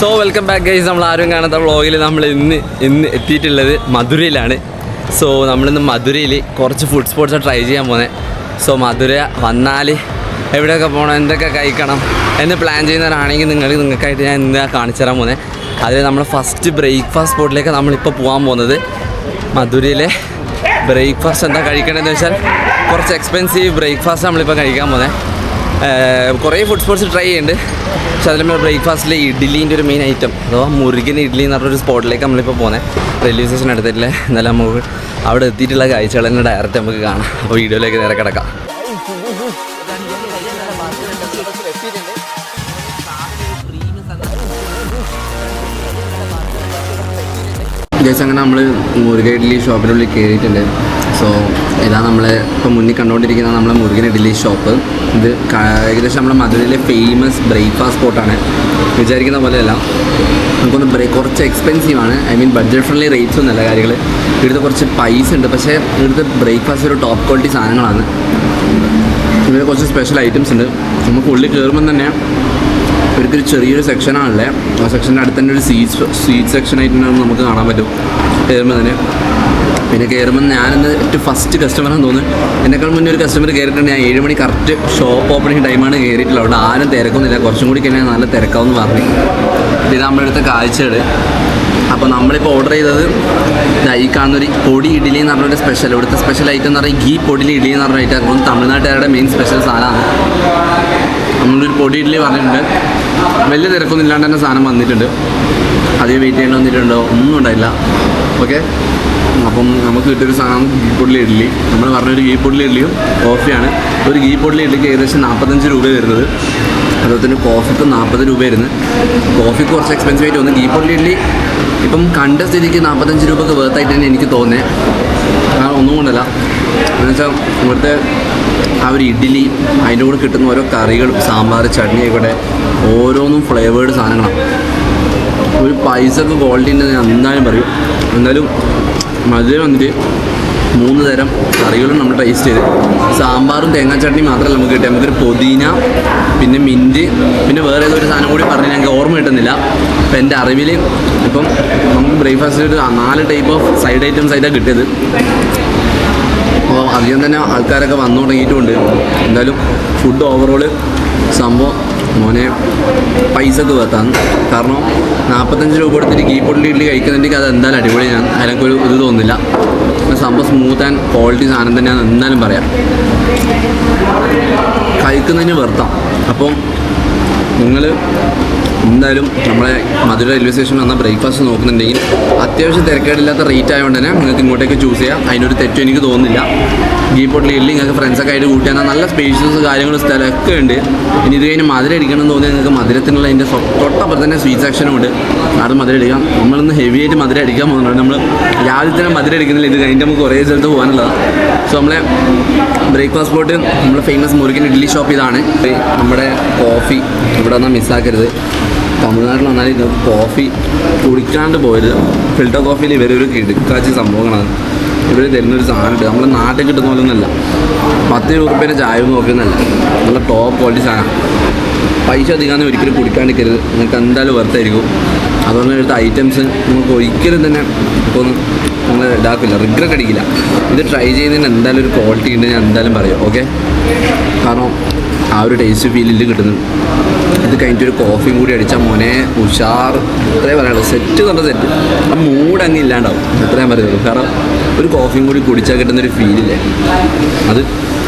So welcome back guys. നമ്മൾ ആരും കാണാത്ത വ്ളോഗിൽ നമ്മൾ ഇന്ന് എത്തിയിട്ടുള്ളത് മധുരയിലാണ്. സോ നമ്മളിന്ന് മധുരയിൽ കുറച്ച് ഫുഡ് സ്പോട്ട്സ് ട്രൈ ചെയ്യാൻ പോകുന്നത്. സോ മധുര വന്നാൽ എവിടെയൊക്കെ പോകണം, എന്തൊക്കെ കഴിക്കണം എന്ന് പ്ലാൻ ചെയ്യുന്നവരാണെങ്കിൽ നിങ്ങൾക്കായിട്ട് ഞാൻ ഇന്ന് കാണിച്ചു തരാൻ പോകുന്നത്. അതിൽ നമ്മൾ ഫസ്റ്റ് ബ്രേക്ക്ഫാസ്റ്റ് സ്പോട്ടിലേക്ക് നമ്മളിപ്പോൾ പോകാൻ പോകുന്നത്. മധുരയിലെ ബ്രേക്ക്ഫാസ്റ്റ് എന്താ കഴിക്കണമെന്ന് വെച്ചാൽ കുറച്ച് എക്സ്പെൻസീവ് ബ്രേക്ക്ഫാസ്റ്റ് നമ്മളിപ്പോൾ കഴിക്കാൻ പോകുന്നത്. കുറേ ഫുഡ് സ്പോട്ട്സ് ട്രൈ ചെയ്യുന്നുണ്ട്. പക്ഷെ അതിൽ നമ്മൾ ബ്രേക്ക്ഫാസ്റ്റിൽ ഇഡ്ഡലീൻ്റെ ഒരു മെയിൻ ഐറ്റം അഥവാ മുരുകൻ ഇഡ്ഡലി എന്ന് പറഞ്ഞൊരു സ്പോട്ടിലേക്ക് നമ്മളിപ്പോൾ പോകുന്നത്. റെയിൽവേ സ്റ്റേഷൻ എടുത്തിട്ടില്ല. എന്നാലും നമുക്ക് അവിടെ എത്തിയിട്ടുള്ള കാഴ്ചകൾ തന്നെ ഡയറക്റ്റ് നമുക്ക് കാണാം. അപ്പോൾ വീഡിയോയിലേക്ക് നേരെ കിടക്കാം. ജസ്റ്റ് അങ്ങനെ നമ്മൾ മുരുകൻ ഇഡ്ഡലി ഷോപ്പിനുള്ളിൽ കയറിയിട്ടുണ്ട്. സോ ഇതാണ് നമ്മൾ ഇപ്പോൾ മുന്നിൽ കണ്ടുകൊണ്ടിരിക്കുന്ന നമ്മളെ മുരുകൻ ഇഡ്ഡലി ഷോപ്പ്. ഇത് ഏകദേശം നമ്മുടെ മധുരയിലെ ഫേമസ് ബ്രേക്ക്ഫാസ്റ്റ് സ്പോട്ടാണ്. വിചാരിക്കുന്ന പോലെയല്ല, നമുക്കൊന്ന് കുറച്ച് എക്സ്പെൻസീവാണ്. I mean budget friendly rates ഒന്നുമല്ല കാര്യങ്ങൾ. ഇവിടുത്തെ കുറച്ച് പൈസ ഉണ്ട്, പക്ഷേ ഇവിടുത്തെ ബ്രേക്ക്ഫാസ്റ്റ് ഒരു ടോപ്പ് ക്വാളിറ്റി സാധനങ്ങളാണ്. ഇവിടെ കുറച്ച് സ്പെഷ്യൽ ഐറ്റംസ് ഉണ്ട്. നമുക്ക് ഉള്ളിൽ കയറുമ്പം തന്നെ ഇവർക്കൊരു ചെറിയൊരു സെക്ഷനാണല്ലേ, ആ സെക്ഷൻ്റെ അടുത്ത് തന്നെ ഒരു സ്വീറ്റ് സെക്ഷനായിട്ടുണ്ടെന്ന് നമുക്ക് കാണാൻ പറ്റും കയറുമ്പോൾ തന്നെ. പിന്നെ കയറുമ്പോൾ ഞാനിന്ന് ഏറ്റവും ഫസ്റ്റ് കസ്റ്റമറാണെന്ന് തോന്നുന്നു. എന്നെക്കാൾ മുന്നേ ഒരു കസ്റ്റമർ കയറിയിട്ടുണ്ട്. ഞാൻ 7 മണി കറക്റ്റ് ഷോപ്പ് ഓപ്പണിംഗ് ടൈമാണ് കയറിയിട്ടുള്ളത്. അവിടെ ആരും തിരക്കൊന്നുമില്ല. കുറച്ചും കൂടി കഴിഞ്ഞാൽ നല്ല തിരക്കാവെന്ന് പറഞ്ഞു. ഇത് നമ്മളെടുത്ത കാഴ്ചകൾ. അപ്പോൾ നമ്മളിപ്പോൾ ഓർഡർ ചെയ്തത് ഈ കാണുന്നൊരു പൊടി ഇഡ്ഡലി എന്ന് പറഞ്ഞൊരു സ്പെഷ്യൽ. ഇവിടുത്തെ സ്പെഷ്യൽ ഐറ്റം എന്ന് പറഞ്ഞാൽ ഈ പൊടി ഇഡ്ഡലി എന്ന് പറഞ്ഞ ഐറ്റം. അപ്പം തമിഴ്നാട്ടുകാരുടെ മെയിൻ സ്പെഷ്യൽ സാധനമാണ്. നമ്മളൊരു പൊടി ഇഡ്ഡലി പറഞ്ഞിട്ടുണ്ട്. വലിയ തിരക്കൊന്നും ഇല്ലാണ്ട് തന്നെ സാധനം വന്നിട്ടുണ്ട്. അധികം വെയിറ്റ് ചെയ്യേണ്ടി വന്നിട്ടുണ്ടോ ഒന്നും ഉണ്ടായില്ല. ഓക്കെ, അപ്പം നമുക്ക് കിട്ടിയൊരു സാധനം ഗീ പൊടിലി ഇഡ്ഡലി. നമ്മൾ പറഞ്ഞൊരു ഗീ പൊടിലി ഇഡ്ഡലിയും കോഫിയാണ്. ഒരു ഗീ പൊടിലി ഇഡ്ഡലിക്ക് ഏകദേശം 45 രൂപ വരുന്നത്. അതുപോലെ തന്നെ കോഫിക്ക് 40 രൂപ വരുന്നത്. കോഫിക്ക് കുറച്ച് എക്സ്പെൻസീവ് ആയിട്ട് വന്നു. ഗീ പൊടിലി ഇഡ്ഡലി ഇപ്പം കണ്ട സ്ഥിതിക്ക് 45 രൂപക്ക് വേർത്തായിട്ട് തന്നെ എനിക്ക് തോന്നുന്നത്. കാരണം ഒന്നും കൊണ്ടല്ല, എന്നുവെച്ചാൽ ഇവിടുത്തെ ആ ഒരു ഇഡ്ഡലി, അതിൻ്റെ കൂടെ കിട്ടുന്ന ഓരോ കറികളും സാമ്പാർ ചട്നി ആയിക്കോട്ടെ, ഓരോന്നും ഫ്ലേവേർഡ് സാധനങ്ങളാണ്. ഒരു പൈസക്ക് ക്വാളിറ്റി ഉണ്ടെന്ന് ഞാൻ എന്തായാലും പറയും. എന്തായാലും മധുര വന്നിട്ട് 3 തരം കറികളും നമ്മൾ ടേസ്റ്റ് ചെയ്ത്. സാമ്പാറും തേങ്ങാ ചട്നി മാത്രമല്ല നമുക്ക് കിട്ടിയത്. നമുക്കൊരു പുതിന, പിന്നെ മിൻറ്റ്, പിന്നെ വേറെ ഏതൊരു സാധനം കൂടി പറഞ്ഞ് ഞങ്ങൾക്ക് ഓർമ്മ കിട്ടുന്നില്ല. അപ്പം എൻ്റെ അറിവിൽ ഇപ്പം നമുക്ക് ബ്രേക്ക്ഫാസ്റ്റിൽ ഒരു 4 ടൈപ്പ് ഓഫ് സൈഡ് ഐറ്റംസ് ആയിട്ടാണ് കിട്ടിയത്. അപ്പോൾ അധികം തന്നെ ആൾക്കാരൊക്കെ വന്നു തുടങ്ങിയിട്ടുമുണ്ട്. എന്തായാലും ഫുഡ് ഓവറോള് സംഭവം മോനെ പൈസക്ക് വേർത്താണ്. കാരണം 45 രൂപ കൊടുത്തിട്ട് ഗീ പൊടി ഇഡ്ഡലി കഴിക്കുന്നുണ്ടെങ്കിൽ അത് എന്തായാലും അടിപൊളിയാണ്. അതിനൊരു ഇത് തോന്നുന്നില്ല. സംഭവം സ്മൂത്ത് ആൻഡ് ക്വാളിറ്റി സാധനം തന്നെയാണ് എന്തായാലും പറയാം. കഴിക്കുന്നതിന് വെർത്താം. അപ്പം നിങ്ങൾ എന്തായാലും നമ്മളെ മധുര റെയിൽവേ സ്റ്റേഷനിൽ വന്ന ബ്രേക്ക്ഫാസ്റ്റ് നോക്കുന്നുണ്ടെങ്കിൽ അത്യാവശ്യം തിരക്കേടില്ലാത്ത റേറ്റ് ആയതുകൊണ്ട് തന്നെ നിങ്ങൾക്ക് ഇങ്ങോട്ടേക്ക് ചൂസ് ചെയ്യാം. അതിനൊരു തെറ്റും എനിക്ക് തോന്നുന്നില്ല. ഗീ പൊടി ഇഡ്ഡലി നിങ്ങൾക്ക് ഫ്രണ്ട്സൊക്കെ ആയിട്ട് കൂട്ടിയാൽ നല്ല സ്പേഷ്യസ് കാര്യങ്ങളും സ്ഥലമൊക്കെ ഉണ്ട്. ഇനി ഇത് കഴിഞ്ഞ് മധുരം അടിക്കണം തോന്നിയാൽ നിങ്ങൾക്ക് മധുരത്തിനുള്ള അതിൻ്റെ തൊട്ടപ്പുറത്ത് തന്നെ സ്വീറ്റ് സെക്ഷനും ഉണ്ട്. അത് മധുരം അടിക്കാം. നമ്മളിന്ന് ഹെവി ആയിട്ട് മധുരം അടിക്കാൻ പോകുന്നുണ്ട്. നമ്മൾ രാവിലെ തന്നെ മധുരം അടിക്കുന്നില്ല. ഇത് കഴിഞ്ഞിട്ട് നമുക്ക് കുറേ സ്ഥലത്ത് പോകാനുള്ളതാണ്. സോ നമ്മളെ ബ്രേക്ക്ഫാസ്റ്റ് സ്പോട്ട് നമ്മൾ ഫേമസ് മുരുകൻ ഇഡ്ഡലി ഷോപ്പ് ഇതാണ്. നമ്മുടെ കോഫി ഇവിടെ വന്നാൽ മിസ്സാക്കരുത്. തമിഴ്നാട്ടിൽ വന്നാൽ ഇത് കോഫി കുടിക്കാണ്ട് പോയത്. ഫിൽറ്റർ കോഫിയിൽ ഇവരൊരു കിടുക്കാച്ച സംഭവങ്ങളാണ്. ഇവർ തരുന്നൊരു സാധനമുണ്ട്. നമ്മുടെ നാട്ടിൽ കിട്ടുന്ന പോലെ ഒന്നല്ല. 10 രൂപേൻ്റെ ചായ നോക്കുന്നല്ല. നല്ല ടോപ്പ് ക്വാളിറ്റി സാധനം. പൈസ അധികമാണെന്ന് ഒരിക്കലും കുടിക്കാണ്ടിരിക്കരുത്. നിങ്ങൾക്ക് എന്തായാലും വെറുതായിരിക്കും. അതുപോലെ ഇവിടുത്തെ ഐറ്റംസ് നമുക്ക് ഒരിക്കലും തന്നെ ഇപ്പോൾ ഒന്നും നിങ്ങൾ ഇതാക്കില്ല, റിഗ്രറ്റ് അടിക്കില്ല. ഇത് ട്രൈ ചെയ്യുന്നതിന് എന്തായാലും ഒരു ക്വാളിറ്റി ഉണ്ട് ഞാൻ എന്തായാലും പറയും. ഓക്കെ, കാരണം ആ ഒരു ടേസ്റ്റ് ഫീലിൽ കിട്ടുന്നുണ്ട്. ഇത് കഴിഞ്ഞിട്ടൊരു കോഫിയും കൂടി അടിച്ചാൽ മോനെ ഉഷാർ. അത്രയും പറയാനുള്ളൂ. സെറ്റ് നല്ല സെറ്റ്. ആ മൂഡ് അങ്ങ് ഇല്ലാണ്ടാവും. എത്രയും പറയുള്ളൂ. കാരണം ഒരു കോഫിയും കൂടി കുടിച്ചാൽ കിട്ടുന്നൊരു ഫീലില്ലേ, അത്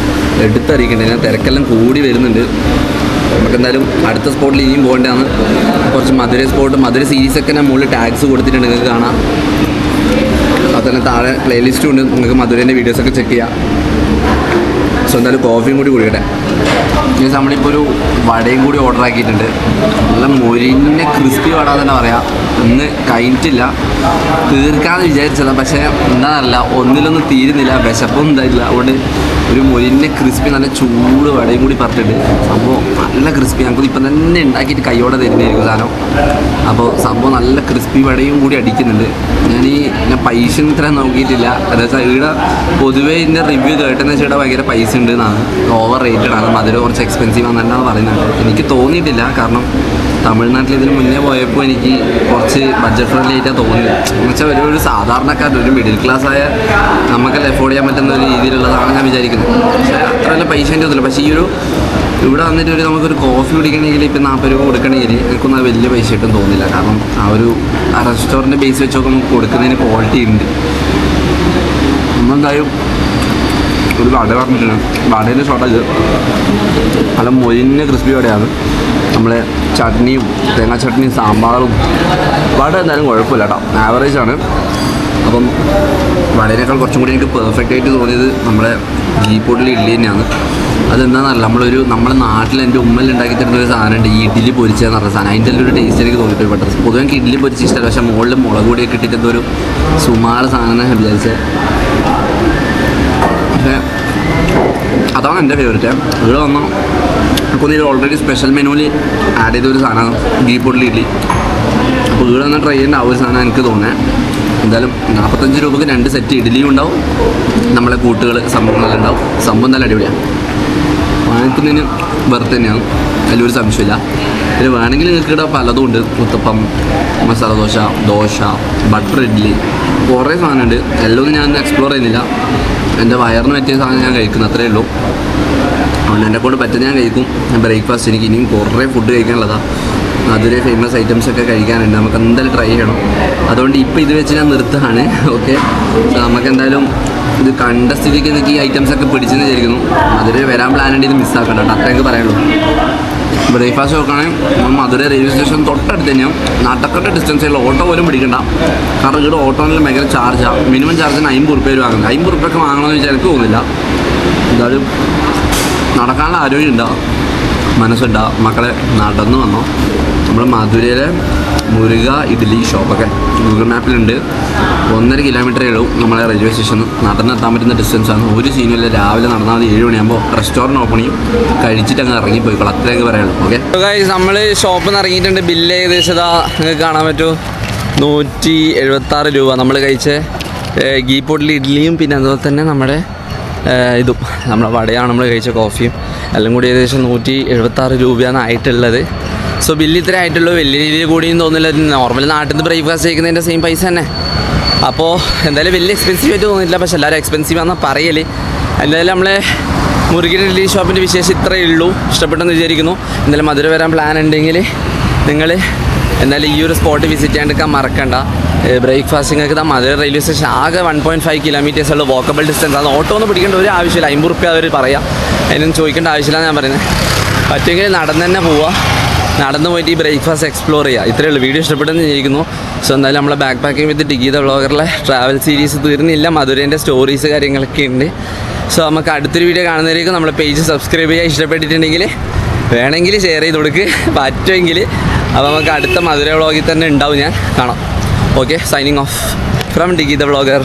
എടുത്തറിയിക്കണ്ടേ. ഞാൻ തിരക്കെല്ലാം കൂടി വരുന്നുണ്ട്. നമുക്കെന്തായാലും അടുത്ത സ്പോട്ടിൽ ഇനിയും പോകേണ്ടതാണ്. കുറച്ച് മധുര സ്പോട്ട്, മധുര സീരീസൊക്കെ ഞാൻ മുകളിൽ ടാഗ്സ് കൊടുത്തിട്ടുണ്ട്, നിങ്ങൾക്ക് കാണാം. അതുതന്നെ താഴെ പ്ലേലിസ്റ്റും ഉണ്ട്, നിങ്ങൾക്ക് മധുരേൻ്റെ വീഡിയോസൊക്കെ ചെക്ക് ചെയ്യാം. സോ എന്തായാലും കോഫിയും കൂടി കുടിക്കട്ടെ. മീൻസ് നമ്മളിപ്പോൾ ഒരു വടയും കൂടി ഓർഡർ ആക്കിയിട്ടുണ്ട്. നല്ല മൊരിഞ്ഞ ക്രിസ്പി വട തന്നെ പറയാം. ഇന്ന് കഴിഞ്ഞിട്ടില്ല, തീർക്കാമെന്ന് വിചാരിച്ചതാണ്. പക്ഷേ എന്താണെന്നറിയില്ല, ഒന്നിലൊന്നും തീരുന്നില്ല. വിശപ്പൊന്നും ഉണ്ടായില്ല. അതുകൊണ്ട് ഒരു മൊരിഞ്ഞ ക്രിസ്പി നല്ല ചൂട് വടയും കൂടി പറഞ്ഞിട്ടുണ്ട്. സംഭവം നല്ല ക്രിസ്പി. ഞങ്ങൾക്ക് ഇപ്പം തന്നെ ഉണ്ടാക്കിയിട്ട് കൈയോടെ തരുന്നതായിരിക്കും സാധനം. അപ്പോൾ സംഭവം നല്ല ക്രിസ്പി വടയും കൂടി അടിക്കുന്നുണ്ട്. ഞാൻ പൈസ ഇത്ര നോക്കിയിട്ടില്ല. അതായത് ഇവിടെ പൊതുവേ ഇതിൻ്റെ റിവ്യൂ കേട്ടെന്ന് വെച്ചാൽ ഇവിടെ ഭയങ്കര പൈസ ഉണ്ട് എന്നാണ്. ഓവർ റേറ്റഡ് ആണ്. മധുര കുറച്ച് എക്സ്പെൻസീവ് ആണെന്നാണ് പറയുന്നത്. എനിക്ക് തോന്നിയിട്ടില്ല. കാരണം തമിഴ്നാട്ടിൽ ഇതിന് മുന്നേ പോയപ്പോൾ എനിക്ക് കുറച്ച് ബഡ്ജറ്റ് ഫ്രണ്ട്ലി ആയിട്ടാണ് തോന്നിയത്. എന്ന് വെച്ചാൽ ഒരു സാധാരണക്കാരൻ, ഒരു മിഡിൽ ക്ലാസ് ആയ നമുക്കെല്ലാം എഫോർഡ് ചെയ്യാൻ പറ്റുന്ന ഒരു രീതിയിലുള്ളതാണ് ഞാൻ വിചാരിക്കുന്നത്. പക്ഷേ അത്ര വല്ല പൈസ എൻ്റെ ഒന്നുമില്ല. പക്ഷേ ഇവിടെ വന്നിട്ട് നമുക്കൊരു കോഫി കുടിക്കണമെങ്കിൽ ഇപ്പം 40 രൂപ കൊടുക്കണമെങ്കിൽ എനിക്കൊന്നും വലിയ പൈസ ആയിട്ടും തോന്നില്ല. കാരണം ആ റെസ്റ്റോറൻറ്റ് ബേസ് വെച്ചൊക്കെ നമുക്ക് കൊടുക്കുന്നതിന് ക്വാളിറ്റി ഉണ്ട്. നമ്മളെന്തായാലും ഒരു വട പറഞ്ഞിട്ടുണ്ട്. വടയിൽ ഷോർട്ടേജ് നല്ല മൊരിഞ്ഞ ക്രിസ്പി വടയാണ്. നമ്മളെ ചട്നിയും തേങ്ങാ ചട്നിയും സാമ്പാറും വട എന്തായാലും കുഴപ്പമില്ല കേട്ടോ, ആവറേജാണ്. അപ്പം വടയേക്കാൾ കുറച്ചും കൂടി എനിക്ക് പെർഫെക്റ്റ് ആയിട്ട് തോന്നിയത് നമ്മുടെ ഗീ പൊടിയിൽ ഇഡ്ഡലി തന്നെയാണ്. അതെന്താണെന്നല്ല, നമ്മുടെ നാട്ടിൽ എൻ്റെ ഉമ്മൽ ഉണ്ടാക്കി തരുന്ന ഒരു സാധനമുണ്ട്, ഈ ഇഡ്ഡലി പൊരിച്ചതെന്ന് പറഞ്ഞ സാധനം. അതിൻ്റെ ഒരു ടേസ്റ്റ് എനിക്ക് തോന്നിയിട്ട് പെട്ടെന്ന്. പൊതുവെ എനിക്ക് ഇഡ്ഡലി പൊരിച്ച് ഇഷ്ടമല്ല, പക്ഷേ മുകളിൽ മുളക് പൊടിയൊക്കെ ഇട്ടിട്ട് ഒരു സുമാര സാധനം ഞാൻ വിചാരിച്ചത്. പക്ഷേ അതാണ് എൻ്റെ ഫേവറേറ്റ്. ഇവിടെ വന്നാൽ എനിക്കൊന്നും ഓൾറെഡി സ്പെഷ്യൽ മെനുവിൽ ആഡ് ചെയ്തൊരു സാധനമാണ് ഗീ പൊടിയിൽ ഇഡ്ഡലി. അപ്പോൾ ഇവിടെ വന്നാൽ ട്രൈ ചെയ്യേണ്ട ആ ഒരു സാധനം എനിക്ക് തോന്നുന്നത്. എന്തായാലും 45 രൂപയ്ക്ക് 2 സെറ്റ് ഇഡ്ഡലിയും ഉണ്ടാവും, നമ്മളെ കൂട്ടുകൾ സംഭവങ്ങളെല്ലാം ഉണ്ടാവും. സംഭവം നല്ല അടിപൊളിയാണ്, വാങ്ങിക്കുന്നതിന് വെറുതെ തന്നെയാണ്, അതിലൊരു സംശയമില്ല. പിന്നെ വേണമെങ്കിൽ നിങ്ങൾക്ക് ഇവിടെ പലതും ഉണ്ട്. ഉത്തപ്പം, മസാല ദോശ, ബട്ടർ ഇഡ്ഡലി, കുറേ സാധനമുണ്ട്. എല്ലാം ഞാൻ എക്സ്പ്ലോർ ചെയ്യുന്നില്ല. എൻ്റെ വയറിന് പറ്റിയ സാധനം ഞാൻ കഴിക്കുന്നു, അത്രയേ ഉള്ളൂ. അതുകൊണ്ട് എന്നെ കൊണ്ട് പറ്റുന്ന ഞാൻ കഴിക്കും. ബ്രേക്ക്ഫാസ്റ്റ് എനിക്ക് ഇനിയും കുറേ ഫുഡ് കഴിക്കാനുള്ളതാണ്. അതിൽ ഫേമസ് ഐറ്റംസൊക്കെ കഴിക്കാനുണ്ട്, നമുക്ക് എന്തായാലും ട്രൈ ചെയ്യണം. അതുകൊണ്ട് ഇപ്പോൾ ഇത് വെച്ച് ഞാൻ നിർത്തുകയാണ്. ഓക്കെ, നമുക്ക് എന്തായാലും ഇത് കണ്ട സ്ഥിതിക്ക് എനിക്ക് ഈ ഐറ്റംസൊക്കെ പിടിച്ചെന്ന് വിചാരിക്കുന്നു. അതിൽ വരാൻ പ്ലാൻ ഉണ്ട്, ഇത് മിസ്സാക്കണ്ട കേട്ടോ, അത്രയൊക്കെ പറയുള്ളൂ. ബ്രേക്ക്ഫാസ്റ്റ് നോക്കുകയാണെങ്കിൽ മധുര റെയിൽവേ സ്റ്റേഷൻ തൊട്ടടുത്ത് തന്നെയാണ്. നടക്കട്ടെ ഡിസ്റ്റൻസുള്ള ഓട്ടോ പോലും പിടിക്കണ്ട. കാരണം ഇവിടെ ഓട്ടോയിൽ ഭയങ്കര ചാർജാണ്. മിനിമം ചാർജിന് 50 രൂപ വാങ്ങുന്നത്. 50 രൂപയ്ക്ക് വാങ്ങണമെന്ന് വെച്ചാൽ എനിക്ക് തോന്നുന്നില്ല. എന്തായാലും നടക്കാനുള്ള ആരോഗ്യം ഉണ്ടാവും, മനസ്സുണ്ടാവും. മക്കളെ നടന്നു വന്നോ. നമ്മൾ മധുരയിലെ മുരുക ഇഡ്ഡലി ഷോപ്പൊക്കെ ഗൂഗിൾ മാപ്പിലുണ്ട്. 1.5 കിലോമീറ്ററേ ഉള്ളൂ നമ്മളെ റെയിൽവേ സ്റ്റേഷന്. നടന്നെത്താൻ പറ്റുന്ന ഡിസ്റ്റൻസാണ്. ഒരു സീനുമില്ല. രാവിലെ നടന്നാൽ 7 മണിയാകുമ്പോൾ റെസ്റ്റോറൻറ്റ് ഓപ്പൺ ചെയ്യും. കഴിച്ചിട്ട് അങ്ങ് ഇറങ്ങിപ്പോയിക്കോളാം, അത്രയൊക്കെ പറയുള്ളൂ. ഓക്കെ ഗൈസ്, നമ്മൾ ഷോപ്പിൽ നിന്ന് ഇറങ്ങിയിട്ടുണ്ട്. ബില്ല് ഏകദേശം നിങ്ങൾക്ക് കാണാൻ പറ്റുമോ, 176 രൂപ. നമ്മൾ കഴിച്ച ഗീ പൊടിയിൽ ഇഡ്ഡലിയും പിന്നെ അതുപോലെ തന്നെ നമ്മുടെ ഇതും നമ്മുടെ വടയാണ് നമ്മൾ കഴിച്ച കോഫിയും എല്ലാം കൂടി ഏകദേശം 176 രൂപയാണ് ആയിട്ടുള്ളത്. സോ ബില്ല് ഇത്രേ ആയിട്ടുള്ളൂ. വലിയ രീതിയിൽ കൂടിയും തോന്നില്ല. നോർമൽ നാട്ടിൽ നിന്ന് ബ്രേക്ക്ഫാസ്റ്റ് കഴിക്കുന്നതിൻ്റെ സെയിം പൈസ തന്നെ. അപ്പോൾ എന്തായാലും വലിയ എക്സ്പെൻസീവ് ആയിട്ട് തോന്നിയില്ല. പക്ഷെ എല്ലാവരും എക്സ്പെൻസീവ് ആണെന്ന് പറയൽ. എന്തായാലും നമ്മളെ മുരുകൻ ഇഡ്ഡലി ഷോപ്പിൻ്റെ വിശേഷം ഇത്രയേ ഉള്ളൂ. ഇഷ്ടപ്പെട്ടെന്ന് വിചാരിക്കുന്നു. എന്തായാലും മധുര വരാൻ പ്ലാൻ ഉണ്ടെങ്കിൽ നിങ്ങൾ എന്തായാലും ഈ ഒരു സ്പോട്ട് വിസിറ്റ് ചെയ്യാണ്ടിരിക്കാൻ മറക്കണ്ട. ബ്രേക്ക്ഫാസ്റ്റ് നിങ്ങൾക്ക് മധുര റെയിൽവേ സ്റ്റേഷൻ ആകെ 1.5 കിലോമീറ്റേഴ്സ് ഉള്ള വാക്കബിൾ ഡിസ്റ്റൻസ്. അത് ഓട്ടോ ഒന്നും പിടിക്കേണ്ട ഒരു ആവശ്യമില്ല. 50 രൂപ അവർ പറയാം, അതിനൊന്നും ചോദിക്കേണ്ട ആവശ്യമില്ല ഞാൻ പറയുന്നത്. പറ്റുമെങ്കിൽ നടന്ന് തന്നെ പോവുക, നടന്നു പോയിട്ട് ഈ ബ്രേക്ക്ഫാസ്റ്റ് എക്സ്പ്ലോർ ചെയ്യുക. ഇത്രയേ ഉള്ളൂ. വീഡിയോ ഇഷ്ടപ്പെട്ടെന്ന് വിചാരിക്കുന്നു. സോ എന്തായാലും നമ്മളെ backpacking with Digi the വ്ളോഗറിലെ ട്രാവൽ സീരീസ് തീർന്നില്ല. മധുരേൻ്റെ സ്റ്റോറീസ് കാര്യങ്ങളൊക്കെ ഉണ്ട്. സോ നമുക്ക് അടുത്തൊരു വീഡിയോ കാണുന്നതിലേക്ക് നമ്മളെ പേജ് സബ്സ്ക്രൈബ് ചെയ്യുക. ഇഷ്ടപ്പെട്ടിട്ടുണ്ടെങ്കിൽ വേണമെങ്കിൽ ഷെയർ ചെയ്ത് കൊടുക്ക്, പറ്റുമെങ്കിൽ. അപ്പോൾ നമുക്ക് അടുത്ത മധുര വ്ളോഗിൽ തന്നെ ഉണ്ടാവും. ഞാൻ കാണാം. ഓക്കെ, സൈനിങ് ഓഫ് ഫ്രം ഡിഗി ദ വ്ളോഗർ.